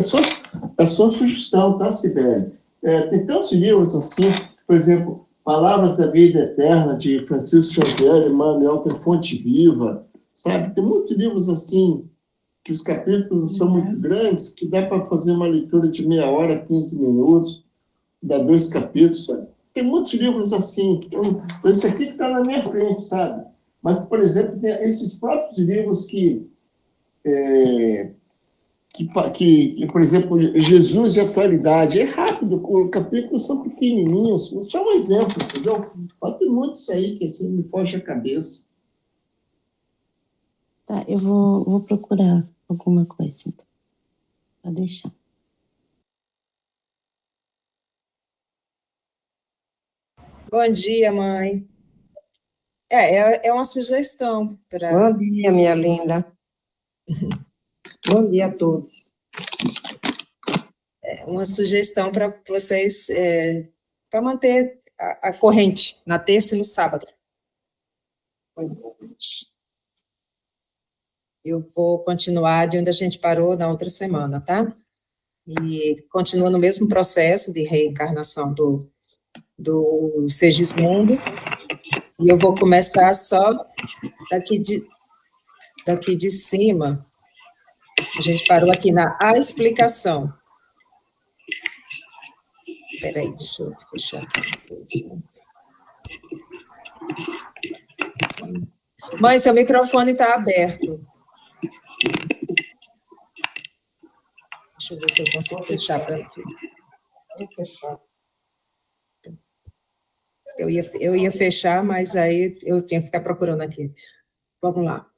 só sugestão, tá, Sibeli? Tem tantos livros assim, por exemplo, Palavras da Vida Eterna, de Francisco Xavier, Emmanuel, tem Fonte Viva, sabe? Tem muitos livros assim, que os capítulos são muito grandes, que dá para fazer uma leitura de meia hora, 15 minutos, dá 2 capítulos, sabe? Tem muitos livros assim, esse aqui que está na minha frente, sabe? Mas, por exemplo, tem esses próprios livros por exemplo, Jesus e Atualidade, é rápido, os capítulos são pequenininhos, só um exemplo, entendeu? Mas tem muitos aí que assim me foge a cabeça. Tá, eu vou procurar alguma coisa, então. Pode deixar. Bom dia, mãe. É uma sugestão para... Bom dia, minha linda. Bom dia a todos. Uma sugestão para vocês, para manter a corrente na terça e no sábado. Eu vou continuar de onde a gente parou na outra semana, tá? E continua no mesmo processo de reencarnação do Segismundo, e eu vou começar só daqui de cima. A gente parou aqui na A explicação. Espera aí, deixa eu fechar aqui. Mãe, seu microfone está aberto. Deixa eu ver se eu consigo fechar para ela. Vou fechar. Eu ia fechar, mas aí eu tenho que ficar procurando aqui. Vamos lá.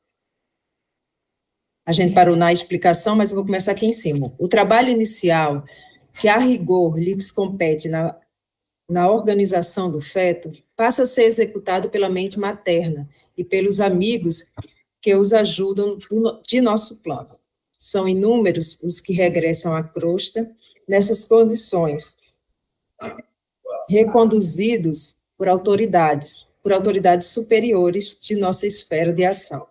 A gente parou na explicação, mas eu vou começar aqui em cima. O trabalho inicial, que a rigor lhes compete na organização do feto, passa a ser executado pela mente materna e pelos amigos que os ajudam de nosso plano. São inúmeros os que regressam à crosta nessas condições, reconduzidos por autoridades superiores de nossa esfera de ação.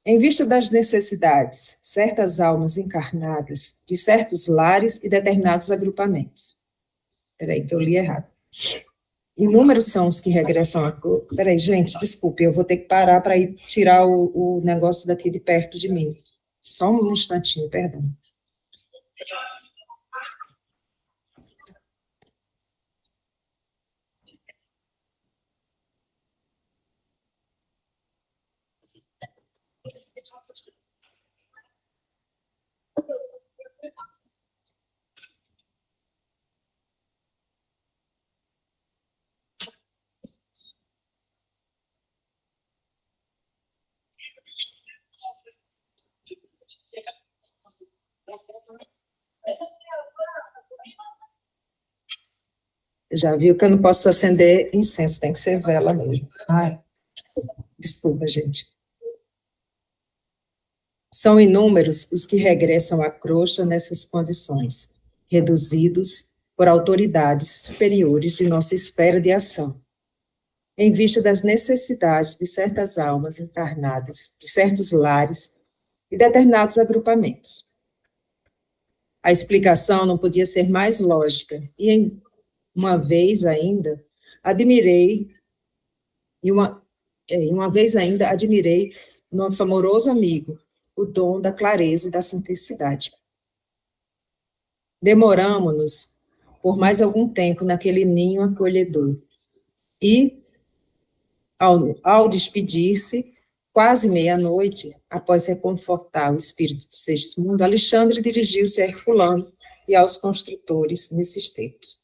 Em vista das necessidades, certas almas encarnadas de certos lares e determinados agrupamentos. Peraí, que eu li errado. Inúmeros são os que regressam a... Peraí, gente, desculpe, eu vou ter que parar para ir tirar o negócio daqui de perto de mim. Só um instantinho, perdão. Já viu que eu não posso acender incenso, tem que ser vela mesmo. Ai, desculpa, gente. São inúmeros os que regressam à crosta nessas condições, reduzidos por autoridades superiores de nossa esfera de ação, em vista das necessidades de certas almas encarnadas, de certos lares e determinados agrupamentos. A explicação não podia ser mais lógica, e uma vez ainda admirei nosso amoroso amigo, o dom da clareza e da simplicidade. Demoramo-nos por mais algum tempo naquele ninho acolhedor, e, ao despedir-se, quase meia-noite, após reconfortar o espírito de Segismundo, Alexandre dirigiu-se a Herculano e aos construtores nesses tempos.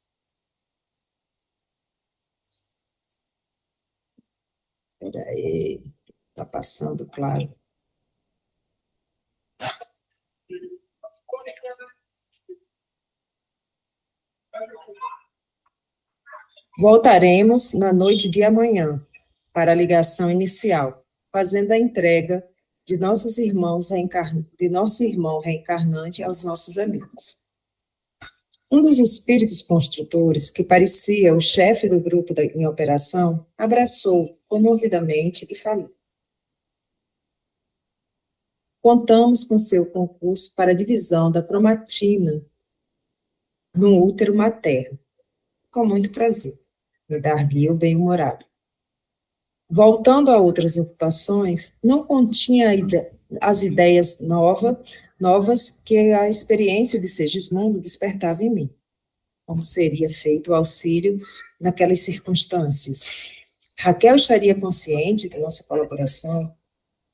Espera aí, está passando, claro. Voltaremos na noite de amanhã para a ligação inicial, fazendo a entrega de nosso irmão reencarnante aos nossos amigos. Um dos espíritos construtores, que parecia o chefe do grupo em operação, abraçou comovidamente e falou: contamos com seu concurso para a divisão da cromatina no útero materno. Com muito prazer. Redarguiu bem-humorado. Voltando a outras ocupações, não continha as ideias novas que a experiência de Segismundo despertava em mim. Como seria feito o auxílio naquelas circunstâncias? Raquel estaria consciente da nossa colaboração?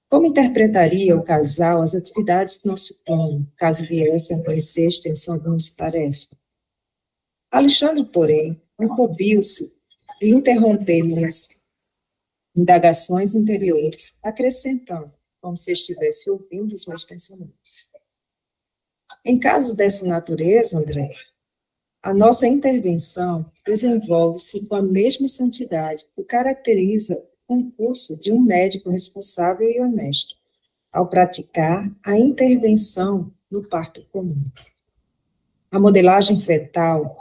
Como interpretaria o casal as atividades do nosso plano, caso viesse a conhecer a extensão da nossa tarefa? Alexandre, porém, incumbiu-se de interromper minhas indagações interiores, acrescentando, como se estivesse ouvindo os meus pensamentos. Em casos dessa natureza, André, a nossa intervenção desenvolve-se com a mesma santidade que caracteriza o concurso de um médico responsável e honesto, ao praticar a intervenção no parto comum. A modelagem fetal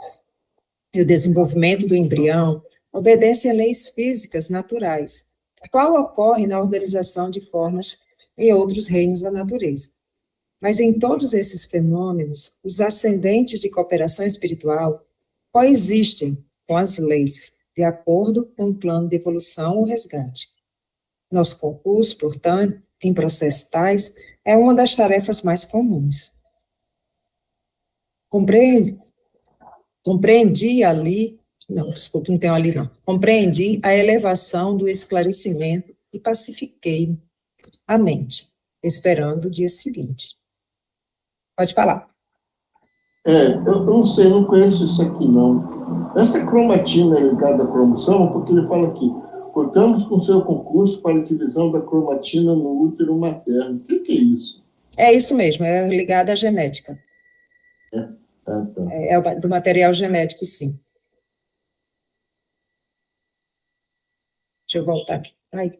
e o desenvolvimento do embrião obedecem a leis físicas naturais, a qual ocorre na organização de formas em outros reinos da natureza. Mas em todos esses fenômenos, os ascendentes de cooperação espiritual coexistem com as leis, de acordo com o plano de evolução ou resgate. Nosso concurso, portanto, em processos tais, é uma das tarefas mais comuns. Compreendi a elevação do esclarecimento e pacifiquei a mente, esperando o dia seguinte. Pode falar. Eu não sei, não conheço isso aqui, não. Essa cromatina é ligada à cromossoma, porque ele fala aqui, contamos com seu concurso para a divisão da cromatina no útero materno. O que é isso? É isso mesmo, é ligada à genética. Tá. É do material genético, sim. Deixa eu voltar aqui. Ai.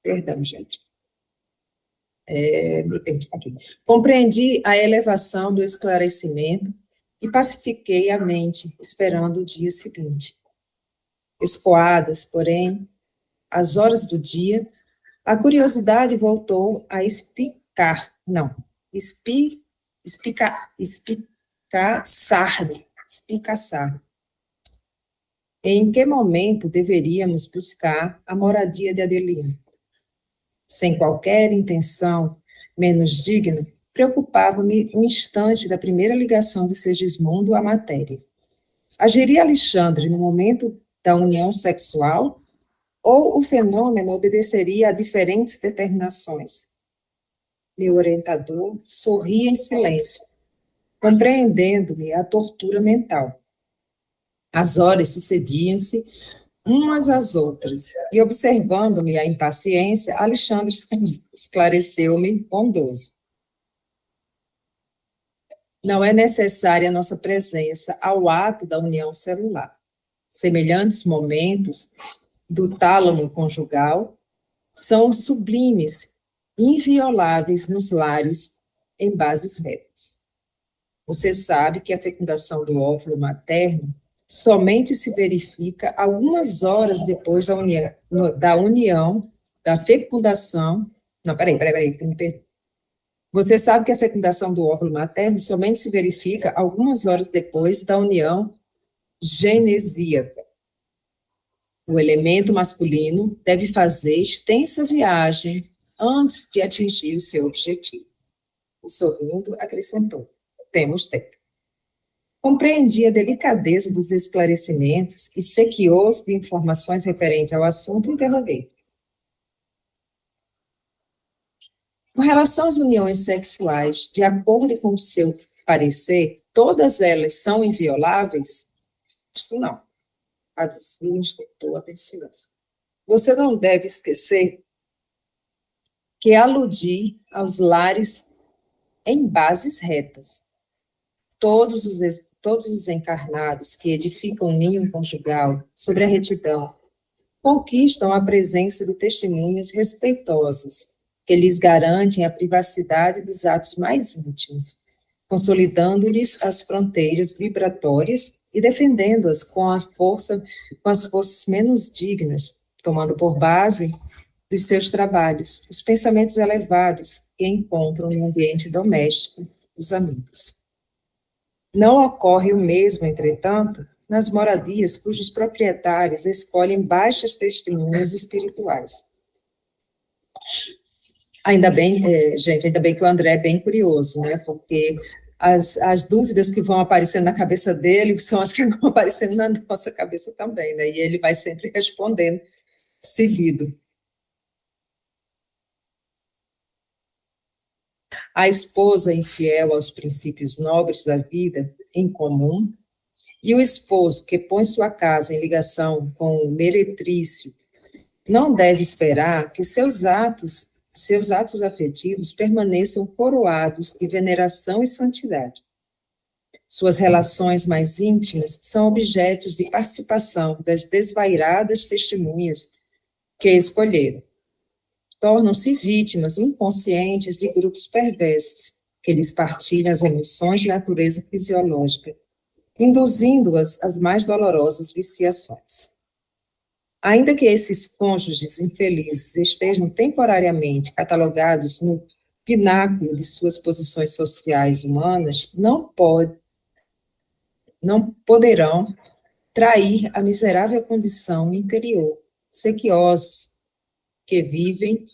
Perdão, gente. Me perdi aqui. Compreendi a elevação do esclarecimento e pacifiquei a mente, esperando o dia seguinte. Escoadas, porém, às horas do dia, a curiosidade voltou a espicaçar-me. Em que momento deveríamos buscar a moradia de Adelina? Sem qualquer intenção menos digna, preocupava-me o instante da primeira ligação de Segismundo à matéria. Agiria Alexandre no momento da união sexual, ou o fenômeno obedeceria a diferentes determinações? Meu orientador sorria em silêncio, compreendendo-me a tortura mental. As horas sucediam-se umas às outras, e observando-me a impaciência, Alexandre esclareceu-me bondoso. Não é necessária a nossa presença ao ato da união celular. Semelhantes momentos do tálamo conjugal são sublimes, invioláveis nos lares em bases retas. Você sabe que a fecundação do óvulo materno somente se verifica algumas horas depois da fecundação. Não, peraí, me perdi. Você sabe que a fecundação do óvulo materno somente se verifica algumas horas depois da união genesíaca. O elemento masculino deve fazer extensa viagem antes de atingir o seu objetivo. E sorrindo, acrescentou: temos tempo. Compreendi a delicadeza dos esclarecimentos e sequioso de informações referentes ao assunto, interroguei. Com relação às uniões sexuais, de acordo com o seu parecer, todas elas são invioláveis? Isso não. Aduziu o instrutor atencioso. Você não deve esquecer que aludi aos lares em bases retas. Todos os encarnados que edificam o ninho conjugal sobre a retidão conquistam a presença de testemunhas respeitosas, que lhes garantem a privacidade dos atos mais íntimos, consolidando-lhes as fronteiras vibratórias e defendendo-as com as forças menos dignas, tomando por base dos seus trabalhos, os pensamentos elevados que encontram no ambiente doméstico dos amigos. Não ocorre o mesmo, entretanto, nas moradias cujos proprietários escolhem baixas testemunhas espirituais. Ainda bem, gente, ainda bem que o André é bem curioso, né? Porque as dúvidas que vão aparecendo na cabeça dele são as que vão aparecendo na nossa cabeça também, né? E ele vai sempre respondendo seguido. A esposa infiel aos princípios nobres da vida em comum e o esposo que põe sua casa em ligação com o meretrício não deve esperar que seus atos afetivos permaneçam coroados de veneração e santidade. Suas relações mais íntimas são objetos de participação das desvairadas testemunhas que escolheram. Tornam-se vítimas inconscientes de grupos perversos, que lhes partilham as emoções de natureza fisiológica, induzindo-as às mais dolorosas viciações. Ainda que esses cônjuges infelizes estejam temporariamente catalogados no pináculo de suas posições sociais humanas, não poderão trair a miserável condição interior, sequiosos, que vivem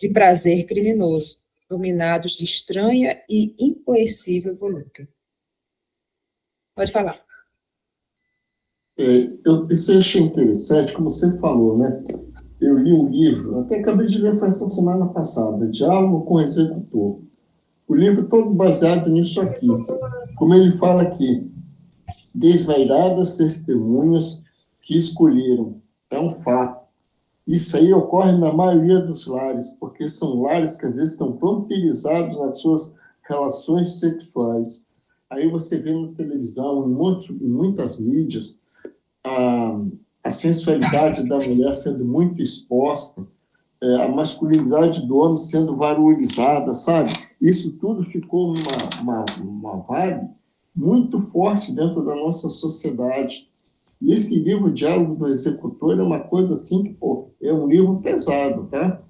de prazer criminoso, dominados de estranha e incoercível volúpia. Pode falar. Isso eu achei interessante, como você falou, né? Eu li um livro, até acabei de ler, foi essa semana passada, Diálogo com o Executor. O livro todo baseado nisso aqui. Como ele fala aqui, desvairadas testemunhas que escolheram. É um fato. Isso aí ocorre na maioria dos lares, porque são lares que às vezes estão vampirizados nas suas relações sexuais. Aí você vê na televisão, em muitas mídias, a sensualidade da mulher sendo muito exposta, a masculinidade do homem sendo valorizada, sabe? Isso tudo ficou uma vibe muito forte dentro da nossa sociedade. E esse livro, Diálogo do Executor, é uma coisa assim que, é um livro pesado, tá?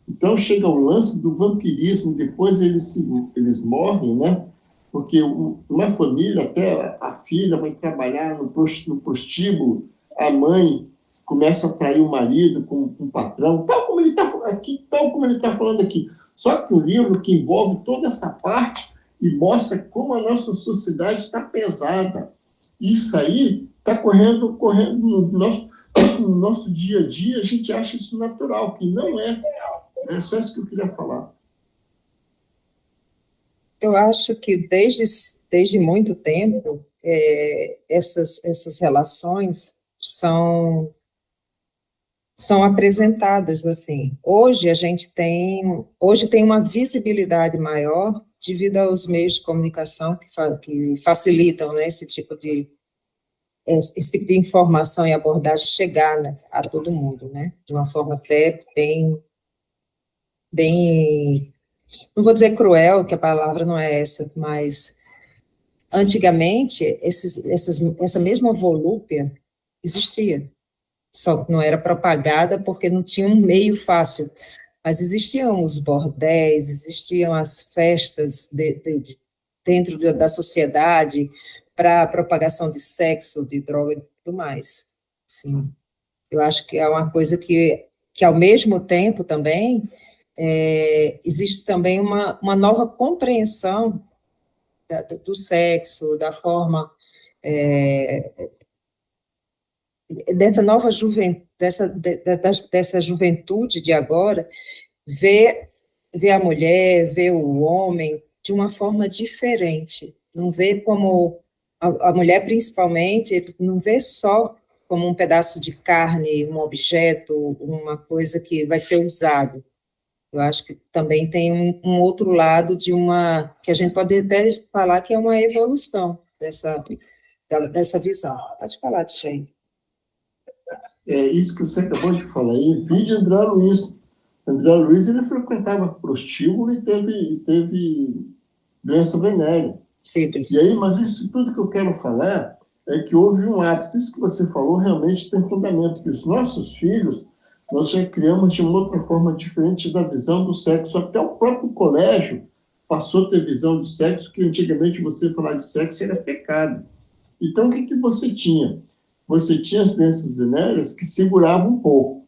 Então, chega o lance do vampirismo, depois eles morrem, né? Porque uma família, até a filha vai trabalhar no prostíbulo, a mãe começa a trair o marido com o patrão, tal como ele está falando aqui. Só que o livro que envolve toda essa parte e mostra como a nossa sociedade está pesada. Isso aí está correndo no nosso dia a dia, a gente acha isso natural, que não é. É só isso que eu queria falar. Eu acho que desde muito tempo, essas relações são apresentadas assim. Hoje tem uma visibilidade maior devido aos meios de comunicação que facilitam, né, esse tipo de informação e abordagem chegar, né, a todo mundo, né, de uma forma até bem, não vou dizer cruel, que a palavra não é essa, mas antigamente essa mesma volúpia existia, só que não era propagada porque não tinha um meio fácil, mas existiam os bordéis, existiam as festas dentro da sociedade para a propagação de sexo, de droga e tudo mais. Sim, eu acho que é uma coisa que ao mesmo tempo também existe também uma nova compreensão do sexo, da forma dessa nova juventude, dessa juventude de agora, ver a mulher, ver o homem de uma forma diferente, não vê como a mulher principalmente, não vê só como um pedaço de carne, um objeto, uma coisa que vai ser usado. Eu acho que também tem um outro lado que a gente pode até falar que é uma evolução dessa visão. Pode falar, Tchê. Isso que você acabou de falar aí, vi de André Luiz. André Luiz, ele frequentava prostíbulo e teve doença venérea. Simples. E aí, mas isso tudo que eu quero falar é que houve um ápice. Isso que você falou realmente tem fundamento, que os nossos filhos nós já criamos de uma outra forma diferente da visão do sexo. Até o próprio colégio passou a ter visão do sexo, que antigamente você falar de sexo era pecado. Então, o que você tinha? Você tinha as doenças venéreas que seguravam um pouco,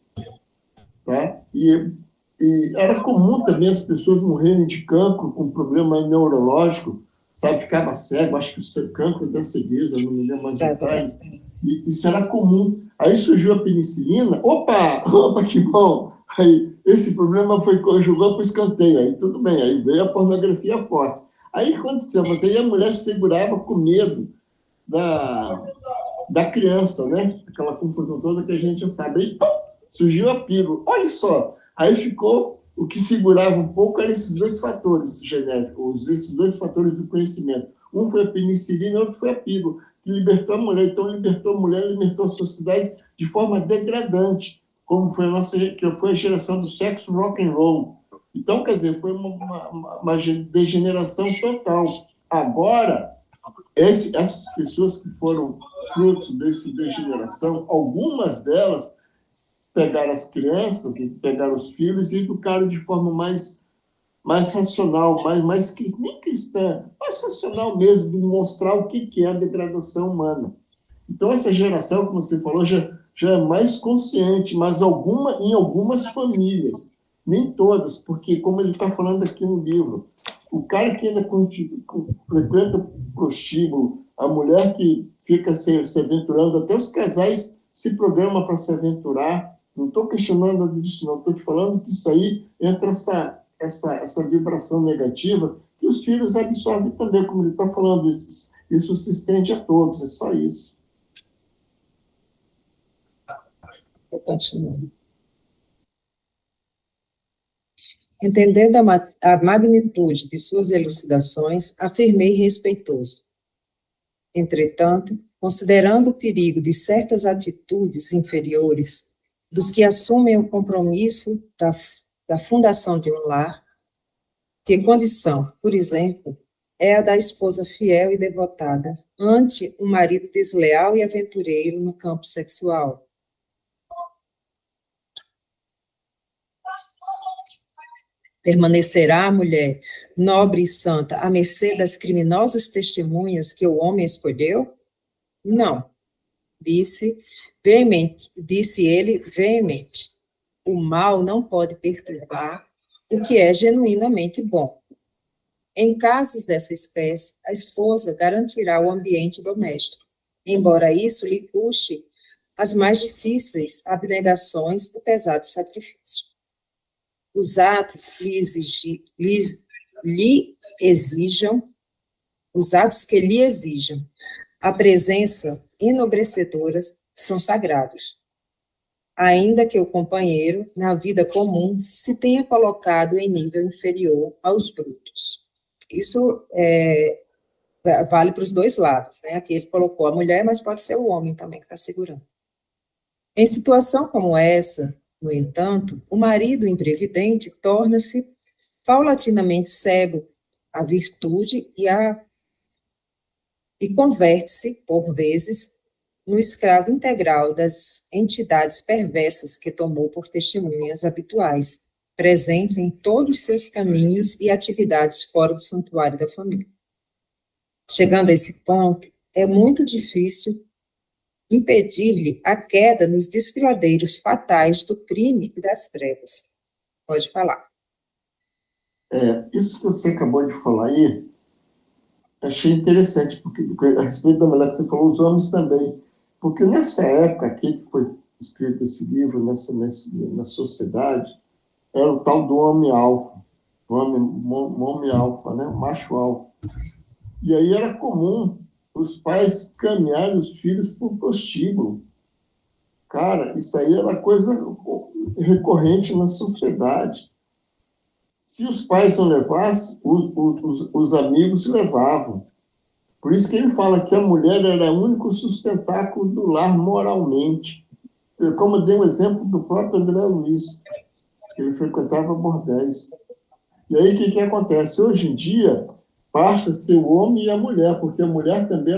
tá? E era comum também as pessoas morrerem de cancro com problema neurológico, sabe? Ficava cego, acho que o cancro da cegueira, não me lembro mais detalhes. E isso era comum. Aí surgiu a penicilina, opa, que bom! Aí esse problema jogou para o escanteio, aí tudo bem, aí veio a pornografia forte. Aí aconteceu, mas aí a mulher se segurava com medo da criança, né? Aquela confusão toda que a gente já sabe. Aí, pum, surgiu a pílula. Olha só, aí ficou, o que segurava um pouco eram esses dois fatores genéticos, esses dois fatores do conhecimento. Um foi a penicilina, outro foi a pílula, que libertou a mulher. Então, libertou a mulher, libertou a sociedade de forma degradante, como foi que foi a geração do sexo rock and roll. Então, quer dizer, foi uma degeneração total. Agora, essas pessoas que foram frutos dessa degeneração, algumas delas pegaram as crianças, e pegaram os filhos e educaram de forma mais racional, nem cristã, mais racional mesmo, de mostrar o que é a degradação humana. Então, essa geração, como você falou, já é mais consciente, mas em algumas famílias, nem todas, porque, como ele está falando aqui no livro, o cara que ainda frequenta o prostíbulo, a mulher que fica se aventurando, até os casais se programam para se aventurar. Não estou questionando nada disso, não. Estou te falando que isso aí entra essa vibração negativa que os filhos absorvem também, como ele está falando. Isso se estende a todos, é só isso. Vou continuar. Entendendo a magnitude de suas elucidações, afirmei respeitoso. Entretanto, considerando o perigo de certas atitudes inferiores dos que assumem o compromisso da fundação de um lar, que condição, por exemplo, é a da esposa fiel e devotada ante um marido desleal e aventureiro no campo sexual. Permanecerá a mulher nobre e santa à mercê das criminosas testemunhas que o homem escolheu? Não, disse ele veemente. O mal não pode perturbar o que é genuinamente bom. Em casos dessa espécie, a esposa garantirá o ambiente doméstico, embora isso lhe custe as mais difíceis abnegações e pesado sacrifício. Os atos os atos que lhe exijam a presença enobrecedora são sagrados, ainda que o companheiro, na vida comum, se tenha colocado em nível inferior aos brutos. Isso vale para os dois lados, né? Aqui ele colocou a mulher, mas pode ser o homem também que está segurando. Em situação como essa, no entanto, o marido imprevidente torna-se paulatinamente cego à virtude e converte-se, por vezes, no escravo integral das entidades perversas que tomou por testemunhas habituais, presentes em todos os seus caminhos e atividades fora do santuário da família. Chegando a esse ponto, é muito difícil impedir-lhe a queda nos desfiladeiros fatais do crime e das trevas. Pode falar. Isso que você acabou de falar aí, achei interessante, porque a respeito da mulher que você falou, os homens também. Porque nessa época aqui que foi escrito esse livro, na sociedade, era o tal do homem alfa, o homem alfa, né? O macho alfa. E aí era comum os pais caminharem os filhos para o prostíbulo. Cara, isso aí era coisa recorrente na sociedade. Se os pais não levassem, os amigos levavam. Por isso que ele fala que a mulher era o único sustentáculo do lar moralmente. Como eu dei um exemplo do próprio André Luiz, que ele frequentava bordéis. E aí, o que acontece? Hoje em dia, basta ser o homem e a mulher, porque a mulher também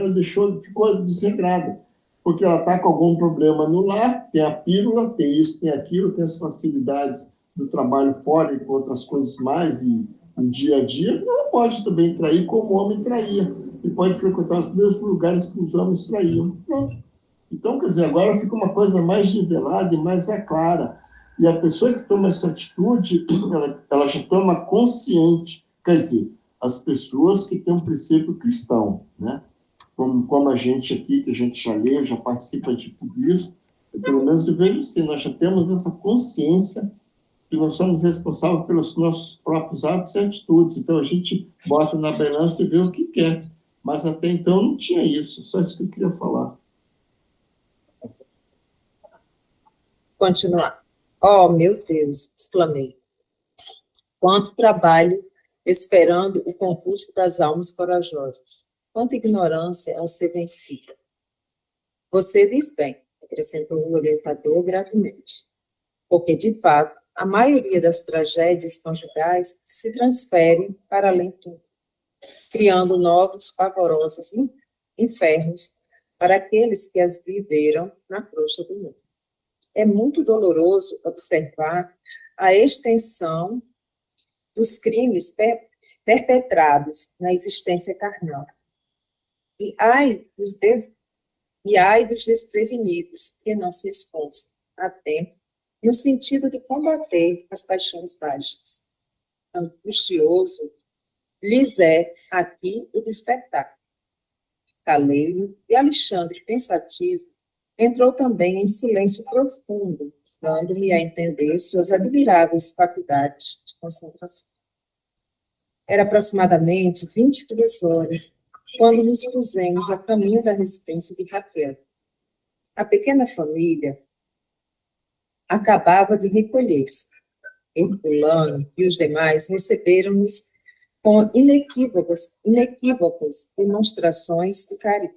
ficou desregrada. porque ela está com algum problema no lar, tem a pílula, tem isso, tem aquilo, tem as facilidades do trabalho fora e com outras coisas mais, e no dia a dia, ela pode também trair como o homem traía, e pode frequentar os mesmos lugares que os homens traíam. Pronto. Então, quer dizer, agora fica uma coisa mais nivelada e mais clara. E a pessoa que toma essa atitude, ela já toma consciente, quer dizer, as pessoas que têm um princípio cristão, né? Como a gente aqui, que a gente já lê, já participa de tudo isso, pelo menos envelhecer, nós já temos essa consciência que nós somos responsáveis pelos nossos próprios atos e atitudes. Então, a gente bota na balança e vê o que quer. Mas até então não tinha isso, só isso que eu queria falar. Continuar. Oh, meu Deus, exclamei. Quanto trabalho esperando o concurso das almas corajosas. Quanta ignorância a ser vencida. Você diz bem, acrescentou o orientador gravemente. Porque, de fato, a maioria das tragédias conjugais se transferem para além de tudo, criando novos, pavorosos infernos para aqueles que as viveram na crosta do mundo. É muito doloroso observar a extensão dos crimes perpetrados na existência carnal. E ai dos desprevenidos que não se esforçam a tempo no sentido de combater as paixões baixas. Angustioso lhes é aqui o despertar. Calei-me e Alexandre, pensativo, entrou também em silêncio profundo, dando-me a entender suas admiráveis faculdades de concentração. Era aproximadamente 22 horas, quando nos pusemos a caminho da residência de Raquel. A pequena família acabava de recolher-se. Herculano e os demais receberam-nos com inequívocas demonstrações de carinho.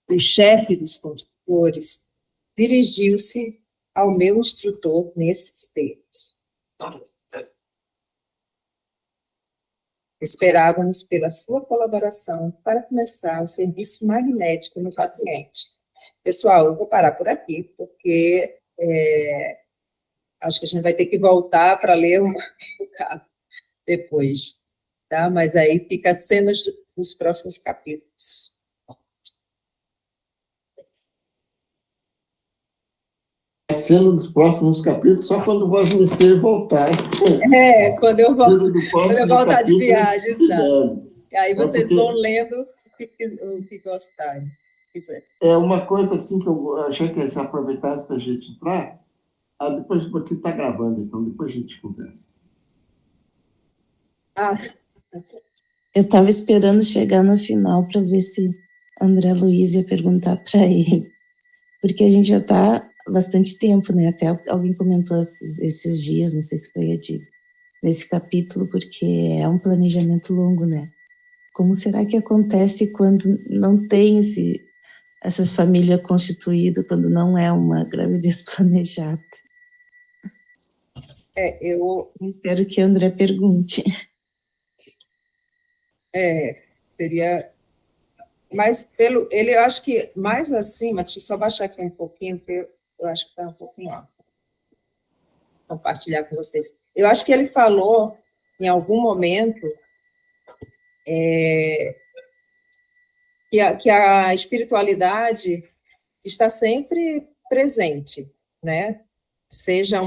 O chefe dos construtores dirigiu-se ao meu instrutor nesses termos. Esperávamos pela sua colaboração para começar o serviço magnético no paciente. Pessoal, eu vou parar por aqui, porque acho que a gente vai ter que voltar para ler o caso depois, tá? Mas aí fica as cenas dos próximos capítulos. A cena dos próximos capítulos, só quando o Vosmecê voltar. Quando eu voltar de viagem, sabe? E aí vocês vão lendo o que gostarem. É uma coisa assim que eu achei que ia aproveitar antes da gente entrar. Depois, porque está gravando, então depois a gente conversa. Eu estava esperando chegar no final para ver se André Luiz ia perguntar para ele. Porque a gente já está bastante tempo, né? Até alguém comentou esses dias, não sei se foi nesse capítulo, porque é um planejamento longo, né? Como será que acontece quando não tem essas famílias constituídas, quando não é uma gravidez planejada? Eu espero que André pergunte. Seria... Mas ele, eu acho que mais acima, deixa eu só baixar aqui um pouquinho, porque eu acho que está um pouquinho alto. Compartilhar com vocês. Eu acho que ele falou, em algum momento, que a espiritualidade está sempre presente, né? Seja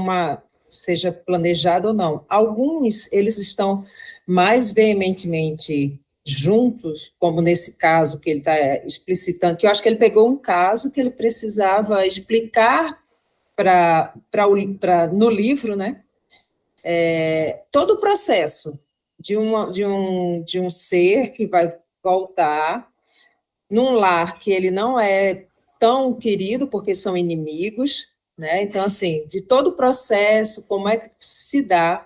planejado ou não. Alguns, eles estão mais veementemente juntos, como nesse caso que ele está explicitando, que eu acho que ele pegou um caso que ele precisava explicar no livro, né? Todo o processo de um ser que vai voltar num lar que ele não é tão querido, porque são inimigos, né? Então, assim, de todo o processo, como é que se dá,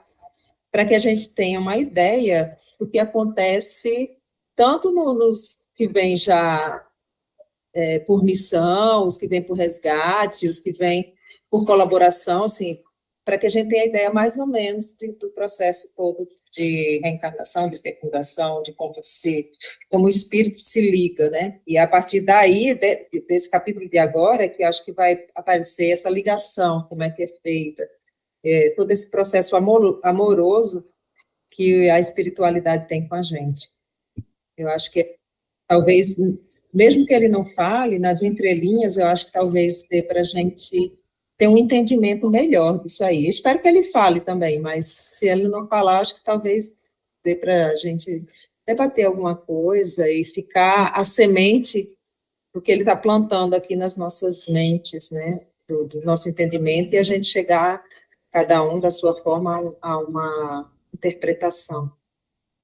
para que a gente tenha uma ideia do que acontece tanto nos que vêm já por missão, os que vêm por resgate, os que vêm por colaboração, assim, para que a gente tenha ideia mais ou menos do processo todo de reencarnação, de fecundação, de como o espírito se liga, né? E a partir daí, desse capítulo de agora, que eu acho que vai aparecer essa ligação, como é que é feita, todo esse processo amoroso que a espiritualidade tem com a gente. Eu acho que talvez, mesmo que ele não fale, nas entrelinhas, eu acho que talvez dê para a gente ter um entendimento melhor disso aí. Eu espero que ele fale também, mas se ele não falar, acho que talvez dê para a gente debater alguma coisa e ficar a semente do que ele está plantando aqui nas nossas mentes, né, do nosso entendimento, e a gente chegar, cada um da sua forma, a uma interpretação.